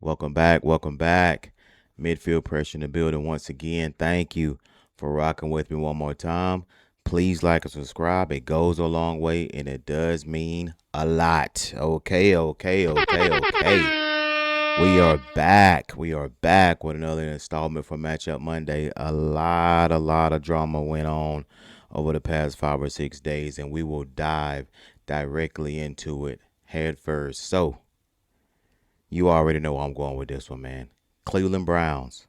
Welcome back. Welcome back. Midfield pressure in the building once again. Thank you for rocking with me one more time. Please like and subscribe. It goes a long way and it does mean a lot. Okay. We are back. We are back with another installment for Matchup Monday. A lot of drama went on over the past 5 or 6 days, and we will dive directly into it head first. So, you already know where I'm going with this one, man. Cleveland Browns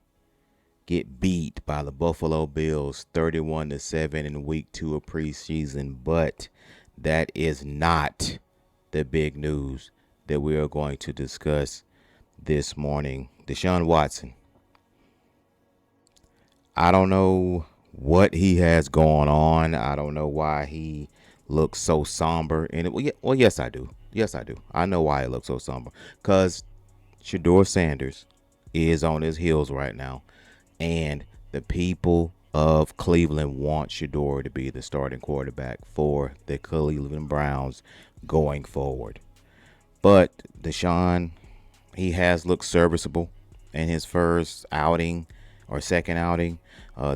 get beat by the Buffalo Bills 31-7 in week 2 of preseason, but that is not the big news that we are going to discuss this morning. Deshaun Watson. I don't know what he has going on. I don't know why he looks so somber. And yes, I do. Yes, I do. I know why he looks so somber. Because Shedeur Sanders is on his heels right now, and the people of Cleveland want Shedeur to be the starting quarterback for the Cleveland Browns going forward. But Deshaun, he has looked serviceable in his first outing or second outing.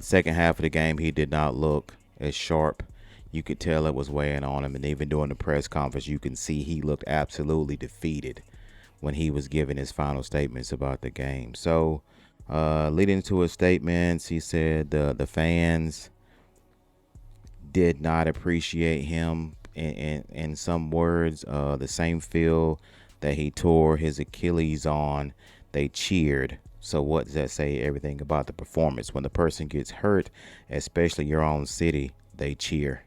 Second half of the game, he did not look as sharp. You could tell it was weighing on him, and even during the press conference, you can see he looked absolutely defeated when he was giving his final statements about the game. So, leading to his statements, he said the fans did not appreciate him in some words. The same field that he tore his Achilles on, they cheered. So what does that say? Everything about the performance. When the person gets hurt, especially your own city, they cheer.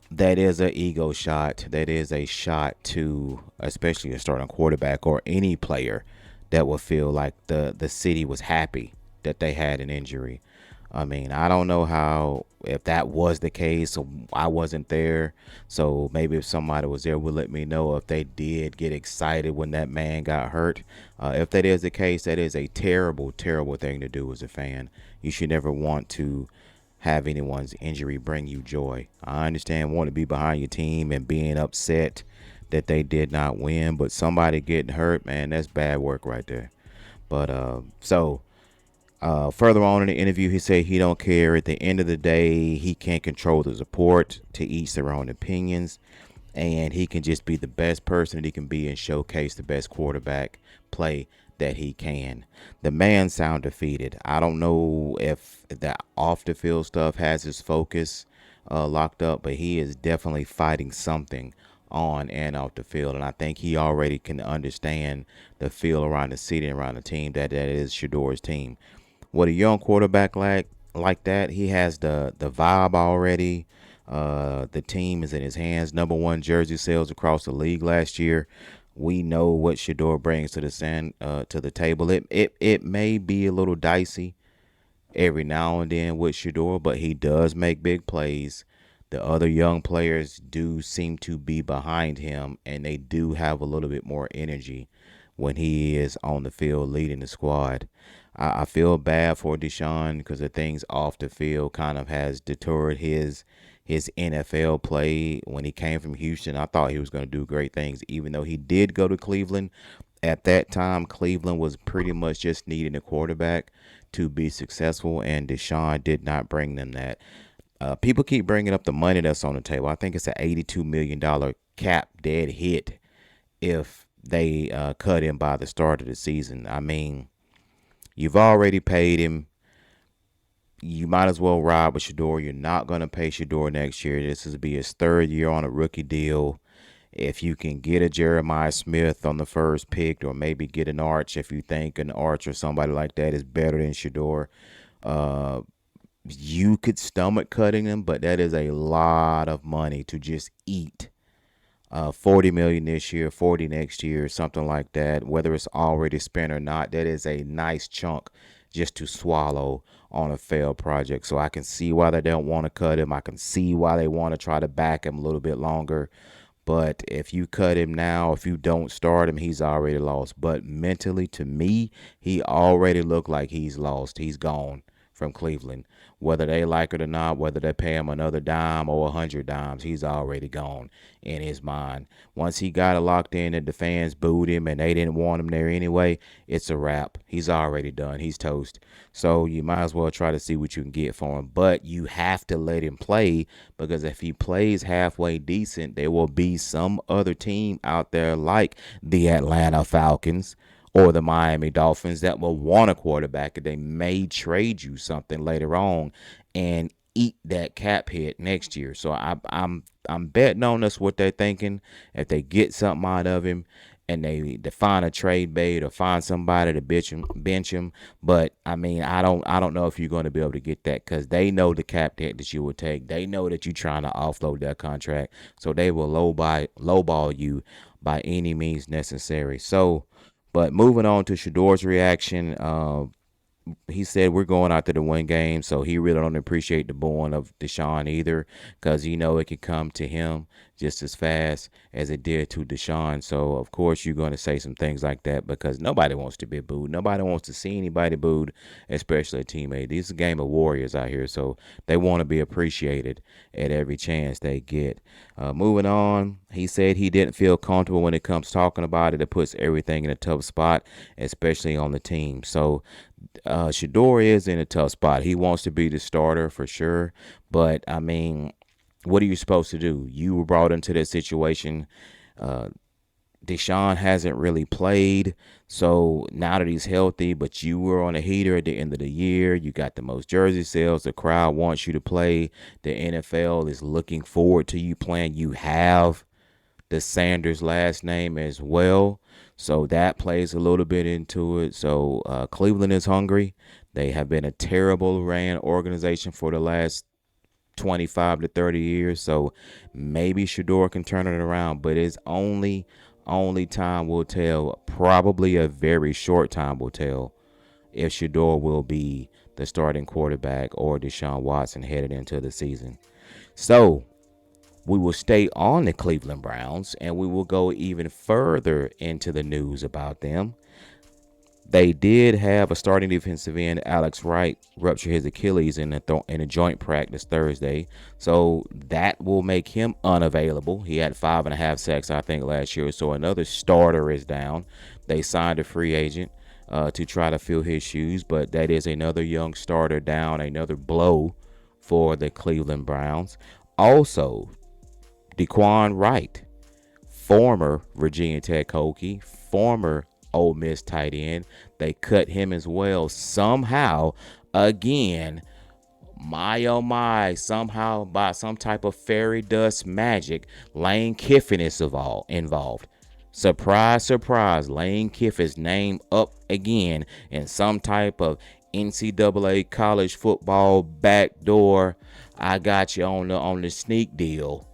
That is an ego shot. That is a shot to especially a starting quarterback or any player that will feel like the city was happy that they had an injury. I mean, I don't know how, if that was the case. So I wasn't there. So maybe if somebody was there, would let me know if they did get excited when that man got hurt. If that is the case, that is a terrible, terrible thing to do as a fan. You should never want to have anyone's injury bring you joy. I understand wanting to be behind your team and being upset that they did not win, but somebody getting hurt, man, that's bad work right there. But further on in the interview, he said he don't care. At the end of the day, he can't control the support, to each their own opinions, and he can just be the best person that he can be and showcase the best quarterback play that he can. The man sound defeated. I don't know if the off the field stuff has his focus locked up, but he is definitely fighting something on and off the field, and I think he already can understand the feel around the city and around the team that is Shedeur's team. What a young quarterback like that, he has the vibe already. The team is in his hands. Number one jersey sales across the league last year. We know what Shedeur brings to the table. It may be a little dicey every now and then with Shedeur, but he does make big plays. The other young players do seem to be behind him, and they do have a little bit more energy when he is on the field leading the squad. I feel bad for Deshaun because the things off the field kind of has deterred his NFL play. When he came from Houston, I thought he was going to do great things, even though he did go to Cleveland. At that time, Cleveland was pretty much just needing a quarterback to be successful, and Deshaun did not bring them that. People keep bringing up the money that's on the table. I think it's an $82 million cap dead hit if they cut him by the start of the season. I mean, you've already paid him. You might as well ride with Shedeur. You're not going to pay Shedeur next year. This will be his third year on a rookie deal. If you can get a Jeremiah Smith on the first pick, or maybe get an Arch, if you think an Arch or somebody like that is better than Shedeur, you could stomach cutting him, but that is a lot of money to just eat. 40 million this year, 40 next year, something like that. Whether it's already spent or not, that is a nice chunk just to swallow on a failed project. So I can see why they don't want to cut him. I can see why they want to try to back him a little bit longer. But if you cut him now, if you don't start him, he's already lost. But mentally, to me, he already looked like he's lost. He's gone from Cleveland. Whether they like it or not, whether they pay him another dime or 100 dimes, he's already gone in his mind. Once he got it locked in and the fans booed him and they didn't want him there anyway, it's a wrap. He's already done. He's toast. So you might as well try to see what you can get for him. But you have to let him play, because if he plays halfway decent, there will be some other team out there like the Atlanta Falcons or the Miami Dolphins that will want a quarterback, and they may trade you something later on and eat that cap hit next year. So I'm betting on that's what they're thinking. If they get something out of him and they find a trade bait or find somebody to bench him. But I mean, I don't know if you're going to be able to get that, because they know the cap hit that you will take. They know that you're trying to offload that contract, so they will lowball you by any means necessary. So, but moving on to Shedeur's reaction, he said we're going out there to win games, so he really don't appreciate the booing of Deshaun either, because he know it could come to him just as fast as it did to Deshaun. So of course you're going to say some things like that, because nobody wants to be booed. Nobody wants to see anybody booed, especially a teammate. This is a game of warriors out here, so they want to be appreciated at every chance they get. Moving on, he said he didn't feel comfortable when it comes talking about it. It puts everything in a tough spot, especially on the team. So Shedeur is in a tough spot. He wants to be the starter for sure, but I mean, what are you supposed to do? You were brought into that situation. Deshaun hasn't really played, so now that he's healthy, but you were on a heater at the end of the year, you got the most jersey sales, the crowd wants you to play, the NFL is looking forward to you playing. You have the Sanders last name as well, so that plays a little bit into it. So Cleveland is hungry. They have been a terrible ran organization for the last 25 to 30 years, so maybe Shedeur can turn it around, but it's only time will tell. Probably a very short time will tell if Shedeur will be the starting quarterback or Deshaun Watson headed into the season. So we will stay on the Cleveland Browns, and we will go even further into the news about them. They did have a starting defensive end, Alex Wright, rupture his Achilles in a joint practice Thursday. So that will make him unavailable. He had 5.5 sacks, I think, last year. So another starter is down. They signed a free agent to try to fill his shoes, but that is another young starter down, another blow for the Cleveland Browns. Also, Daquan Wright, former Virginia Tech Hokie, former Ole Miss tight end. They cut him as well somehow. Again, my oh my, somehow by some type of fairy dust magic, Lane Kiffin is involved. Surprise, surprise, Lane Kiffin's name up again in some type of NCAA college football backdoor. I got you on the sneak deal,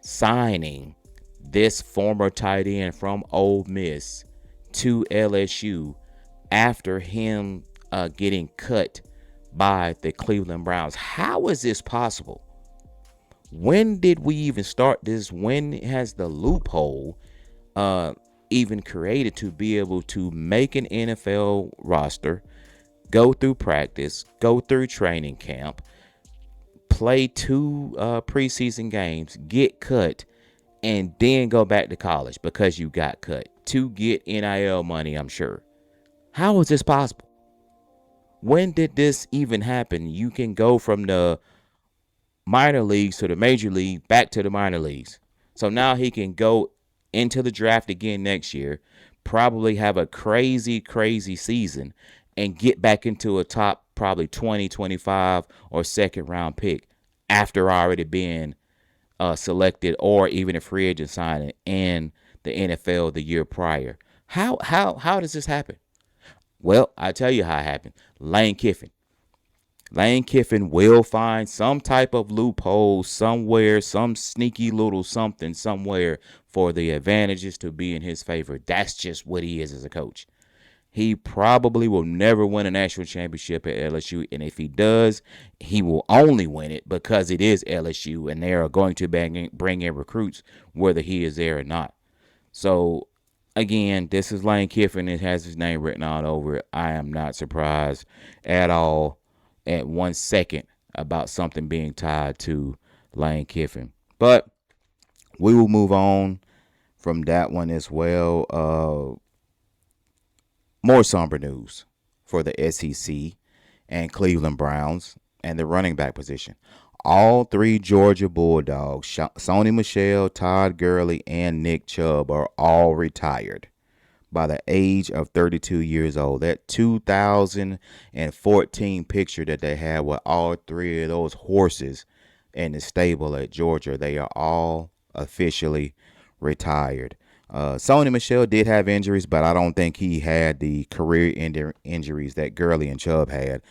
signing this former tight end from Ole Miss to LSU after him getting cut by the Cleveland Browns. How is this possible? When did we even start this? When has the loophole even created to be able to make an NFL roster, go through practice, go through training camp, play 2 preseason games, get cut, and then go back to college because you got cut to get NIL money, I'm sure. How is this possible? When did this even happen? You can go from the minor leagues to the major league, back to the minor leagues. So now he can go into the draft again next year, probably have a crazy, crazy season, and get back into a top probably 20, 25, or second round pick after already being selected or even a free agent signing in the NFL the year prior. How does this happen? Well, I tell you how it happened. Lane Kiffin. Lane Kiffin will find some type of loophole somewhere, some sneaky little something somewhere for the advantages to be in his favor. That's just what he is as a coach. He probably will never win a national championship at LSU, and if he does, he will only win it because it is LSU, and they are going to bring in recruits whether he is there or not. So, again, this is Lane Kiffin. It has his name written all over it. I am not surprised at all. at 1 second about something being tied to Lane Kiffin. But we will move on from that one as well. More somber news for the SEC and Cleveland Browns and the running back position. All three Georgia Bulldogs, Sony Michel, Todd Gurley, and Nick Chubb, are all retired by the age of 32 years old. That 2014 picture that they had with all three of those horses in the stable at Georgia, they are all officially retired. Sony Michel did have injuries, but I don't think he had the career injuries that Gurley and Chubb had.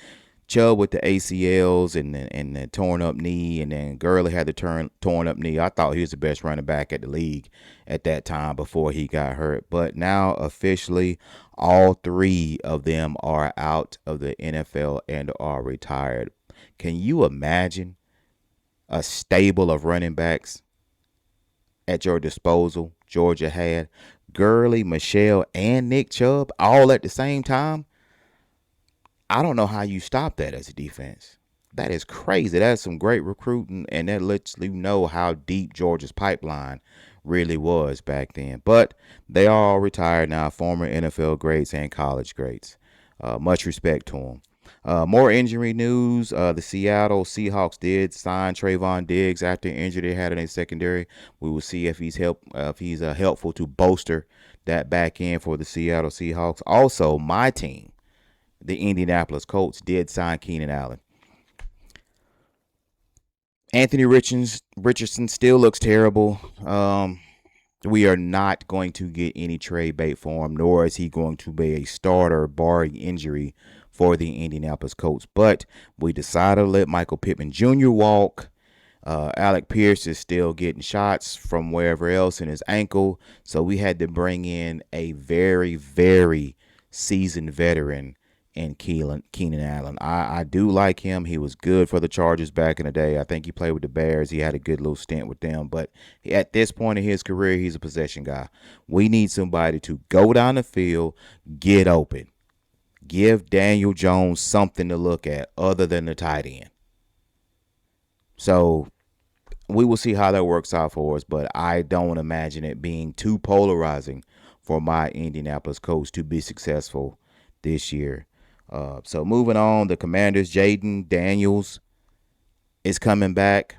Chubb with the ACLs and the torn up knee, and then Gurley had the torn up knee. I thought he was the best running back at the league at that time before he got hurt. But now officially, all three of them are out of the NFL and are retired. Can you imagine a stable of running backs at your disposal? Georgia had Gurley, Michel, and Nick Chubb all at the same time. I don't know how you stop that as a defense. That is crazy. That's some great recruiting, and that lets you know how deep Georgia's pipeline really was back then. But they are all retired now, former NFL greats and college greats. Much respect to them. More injury news. The Seattle Seahawks did sign Trayvon Diggs after injury they had in their secondary. We will see if he's helpful to bolster that back end for the Seattle Seahawks. Also, my team, the Indianapolis Colts, did sign Keenan Allen. Anthony Richardson still looks terrible. We are not going to get any trade bait for him, nor is he going to be a starter barring injury for the Indianapolis Colts. But we decided to let Michael Pittman Jr. walk. Alec Pierce is still getting shots from wherever else in his ankle. So we had to bring in a very, very seasoned veteran in Keenan Allen. I do like him. He was good for the Chargers back in the day. I think he played with the Bears. He had a good little stint with them. But at this point in his career, he's a possession guy. We need somebody to go down the field, get open. Give Daniel Jones something to look at other than the tight end. So we will see how that works out for us, but I don't imagine it being too polarizing for my Indianapolis Colts to be successful this year. So moving on, the Commanders, Jaden Daniels is coming back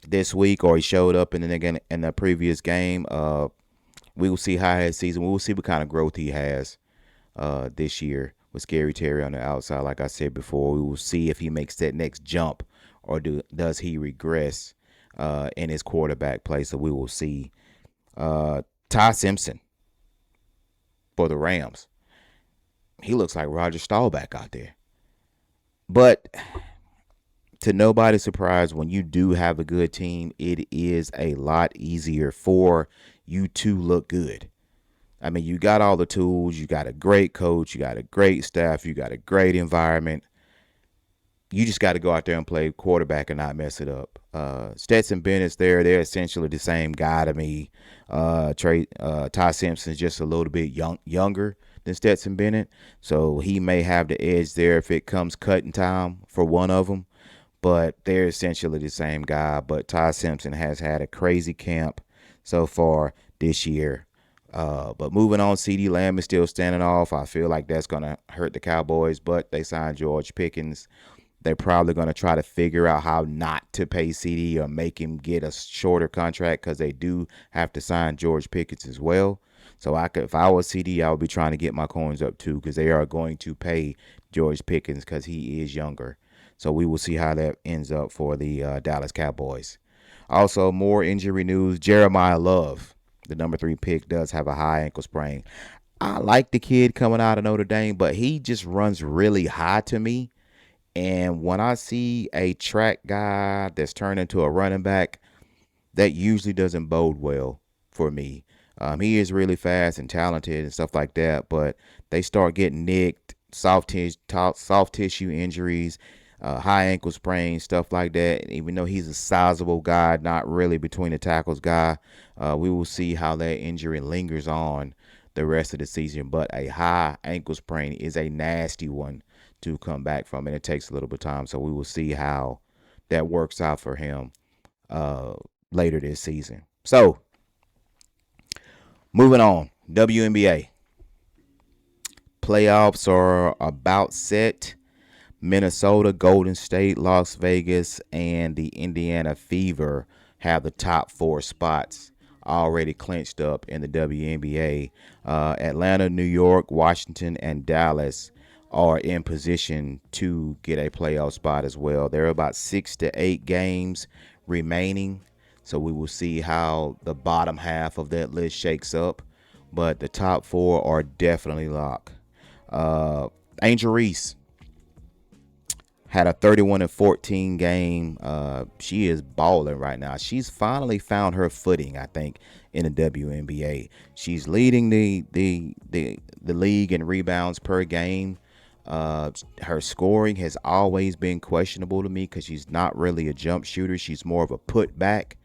this week, or he showed up in the previous game. We will see how his season. We will see what kind of growth he has this year with Scary Terry on the outside. Like I said before, we will see if he makes that next jump, or does he regress in his quarterback play. So we will see. Ty Simpson for the Rams. He looks like Roger Staubach out there. But to nobody's surprise, when you do have a good team, it is a lot easier for you to look good. I mean, you got all the tools. You got a great coach. You got a great staff. You got a great environment. You just got to go out there and play quarterback and not mess it up. Stetson Bennett's there. They're essentially the same guy to me. Ty Simpson's just a little bit younger than Stetson Bennett, so he may have the edge there if it comes cutting time for one of them. But they're essentially the same guy. But Ty Simpson has had a crazy camp so far this year. But moving on, CeeDee Lamb is still standing off. I feel like that's going to hurt the Cowboys, but they signed George Pickens. They're probably going to try to figure out how not to pay CD or make him get a shorter contract, because they do have to sign George Pickens as well. So if I was CD, I would be trying to get my coins up too, because they are going to pay George Pickens because he is younger. So we will see how that ends up for the Dallas Cowboys. Also, more injury news. Jeremiah Love, the number 3 pick, does have a high ankle sprain. I like the kid coming out of Notre Dame, but he just runs really high to me. And when I see a track guy that's turned into a running back, that usually doesn't bode well for me. He is really fast and talented and stuff like that, but they start getting nicked, soft tissue injuries, high ankle sprains, stuff like that. And even though he's a sizable guy, not really between the tackles guy, we will see how that injury lingers on the rest of the season. But a high ankle sprain is a nasty one to come back from, and it takes a little bit of time. So we will see how that works out for him uh, later this season. So moving on, WNBA playoffs are about set. Minnesota, Golden State, Las Vegas, and the Indiana Fever have the top 4 spots already clinched up in the WNBA. Atlanta, New York, Washington, and Dallas are in position to get a playoff spot as well. There are about 6 to 8 games remaining, so we will see how the bottom half of that list shakes up. But the top 4 are definitely locked. Angel Reese had a 31-14 game. She is balling right now. She's finally found her footing, I think, in the WNBA. She's leading the league in rebounds per game. Her scoring has always been questionable to me because she's not really a jump shooter. She's more of a put back,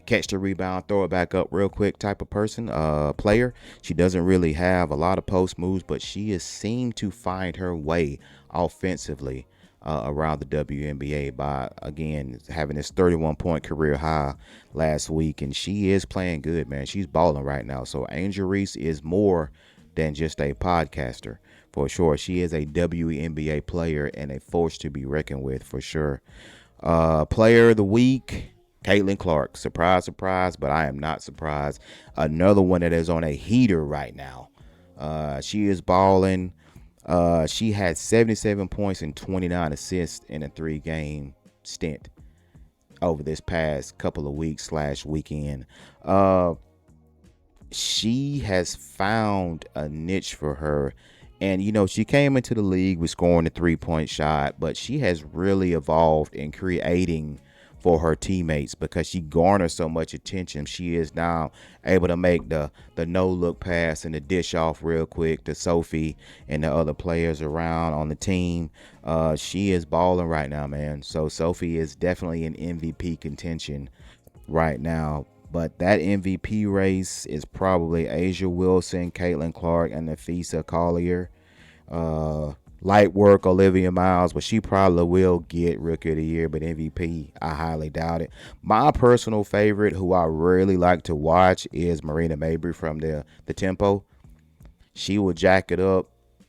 catch the rebound, throw it back up real quick type of player. She doesn't really have a lot of post moves, but she has seemed to find her way offensively around the WNBA by, again, having this 31-point career high last week. And she is playing good, man. She's balling right now. So Angel Reese is more than just a podcaster, for sure. She is a WNBA player and a force to be reckoned with, for sure. Player of the week, Caitlin Clark. Surprise, surprise, but I am not surprised. Another one that is on a heater right now. She is balling. She had 77 points and 29 assists in a 3-game stint over this past couple of weeks / weekend. She has found a niche for her. And, she came into the league with scoring a 3-point shot, but she has really evolved in creating for her teammates because she garners so much attention. She is now able to make the no-look pass and the dish off real quick to Sophie and the other players around on the team. She is balling right now, man. So Sophie is definitely in MVP contention right now. But that MVP race is probably Asia Wilson, Caitlin Clark, and Nafisa Collier. Light work, Olivia Miles, but she probably will get Rookie of the Year, but MVP, I highly doubt it. My personal favorite, who I really like to watch, is Marina Mabry from the Tempo. She will jack it up.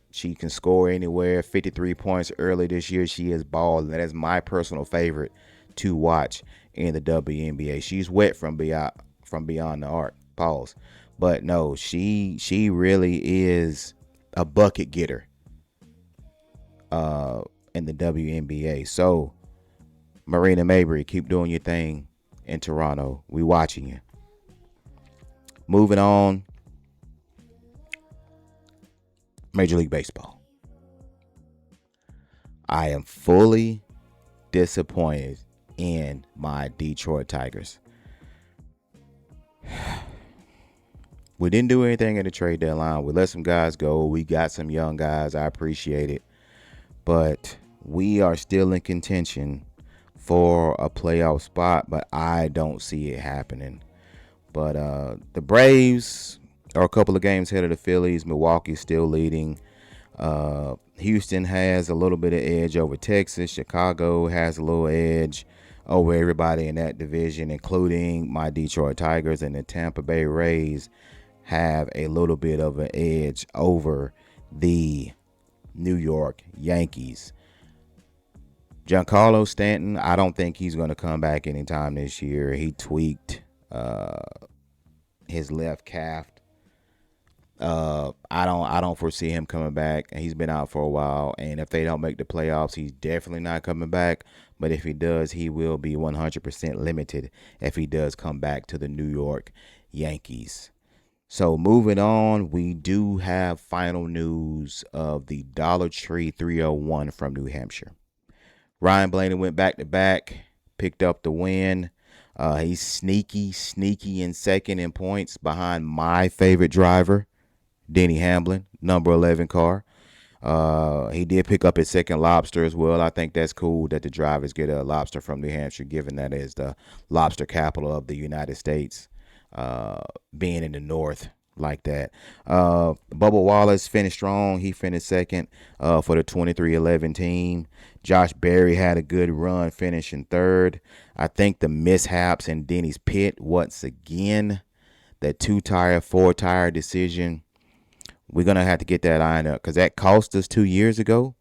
She can score anywhere. 53 points early this year. She is balling. That is my personal favorite to watch in the WNBA. She's wet from beyond the arc. Pause. But no, she really is a bucket getter in the WNBA. So Marina Mabry, keep doing your thing in Toronto. We watching you. Moving on. Major League Baseball. I am fully disappointed in my Detroit Tigers. We didn't do anything at the trade deadline. We let some guys go. We got some young guys. I appreciate it. But we are still in contention for a playoff spot, but I don't see it happening. But the Braves are a couple of games ahead of the Phillies. Milwaukee's still leading. Houston has a little bit of edge over Texas. Chicago has a little edge over everybody in that division, including my Detroit Tigers, and the Tampa Bay Rays have a little bit of an edge over the New York Yankees. Giancarlo Stanton, I don't think he's going to come back anytime this year. He tweaked his left calf. I don't foresee him coming back. He's been out for a while, and if they don't make the playoffs, he's definitely not coming back. But if he does, he will be 100% limited if he does come back to the New York Yankees. So moving on, we do have final news of the Dollar Tree 301 from New Hampshire. Ryan Blaney went back-to-back, picked up the win. He's sneaky in second in points behind my favorite driver, Denny Hamlin, number 11 car. He did pick up his second lobster as well. I think that's cool that the drivers get a lobster from New Hampshire, given that is the lobster capital of the United States, being in the north like that. Bubba Wallace finished strong. He finished second for the 23-11 team. Josh Berry had a good run, finishing third. I think the mishaps in Denny's pit once again, that 2-tire, 4-tire decision, we're going to have to get that ironed up because that cost us 2 years ago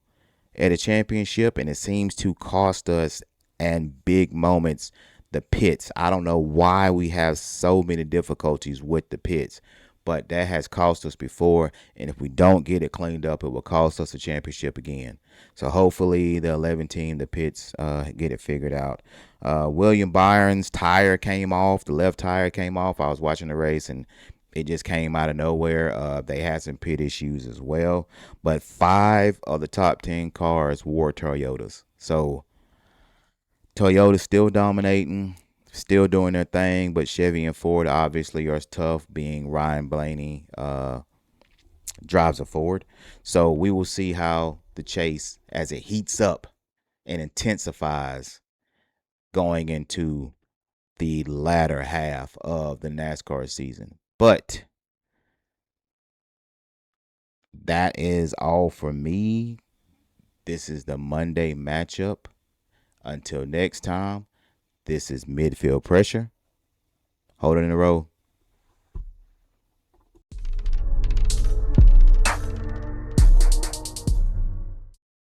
at a championship, and it seems to cost us in big moments the pits. I don't know why we have so many difficulties with the pits, but that has cost us before, and if we don't get it cleaned up, it will cost us a championship again. So hopefully the 11 team, the pits, get it figured out. William Byron's tire came off. The left tire came off. I was watching the race, and it just came out of nowhere. They had some pit issues as well. But 5 of the top 10 cars were Toyotas. So Toyota's still dominating, still doing their thing. But Chevy and Ford obviously are tough, being Ryan Blaney drives a Ford. So we will see how the chase, as it heats up and intensifies going into the latter half of the NASCAR season. But that is all for me. This is the Monday matchup. Until next time, this is Midfield Pressure. Hold it in a row.